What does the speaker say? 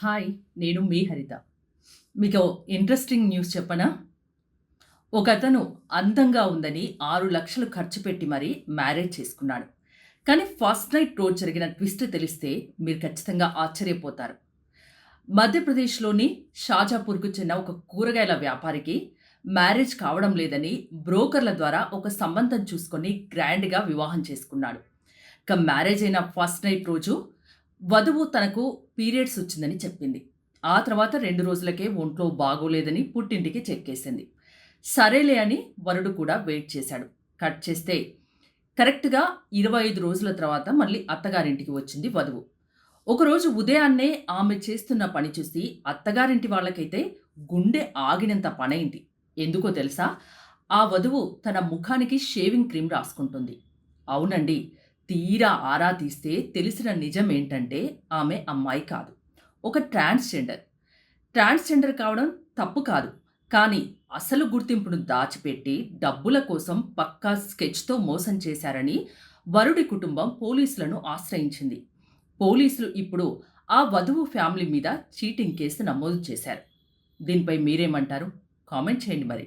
Hi! నేను మీ హరిత. మీకో ఇంట్రెస్టింగ్ న్యూస్ చెప్పనా? ఒకతను అందంగా ఉందని 6,00,000 ఖర్చు పెట్టి మరీ మ్యారేజ్ చేసుకున్నాడు. కానీ ఫస్ట్ నైట్ రోజు జరిగిన ట్విస్ట్ తెలిస్తే మీరు ఖచ్చితంగా ఆశ్చర్యపోతారు. మధ్యప్రదేశ్‌లోని షాజాపూర్‌కు చెందిన ఒక కూరగాయల వ్యాపారికి మ్యారేజ్ కావడం లేదని బ్రోకర్‌ల ద్వారా ఒక సంబంధం చూసుకొని గ్రాండ్‌గా వివాహం చేసుకున్నాడు. మ్యారేజ్ అయిన ఫస్ట్ నైట్ రోజు వధువు తనకు పీరియడ్స్ వచ్చిందని చెప్పింది. ఆ తర్వాత 2 రోజులకే ఒంట్లో బాగోలేదని పుట్టింటికి చెక్కేసింది. సరేలే అని వరుడు కూడా వెయిట్ చేశాడు. కట్ చేస్తే కరెక్ట్‌గా 25 రోజుల తర్వాత మళ్ళీ అత్తగారింటికి వచ్చింది వధువు. ఒకరోజు ఉదయాన్నే ఆమె చేస్తున్న పని చూసి అత్తగారింటి వాళ్ళకైతే గుండె ఆగినంత పనైంది. ఎందుకో తెలుసా? ఆ వధువు తన ముఖానికి షేవింగ్ క్రీమ్ రాసుకుంటుంది. అవునండి. తీరా ఆరా తీస్తే తెలిసిన నిజమేంటంటే ఆమె అమ్మాయి కాదు. ఒక ట్రాన్స్‌జెండర్. ట్రాన్స్‌జెండర్ కావడం తప్పు కాదు. కానీ అసలు గుర్తింపును దాచిపెట్టి డబ్బుల కోసం పక్కా స్కెచ్‌తో మోసం చేశారని వరుడి కుటుంబం పోలీసులను ఆశ్రయించింది. పోలీసులు ఇప్పుడు ఆ వధువు ఫ్యామిలీ మీద చీటింగ్ కేసు నమోదు చేశారు. దీనిపై మీరేమంటారు? కామెంట్ చేయండి మరి.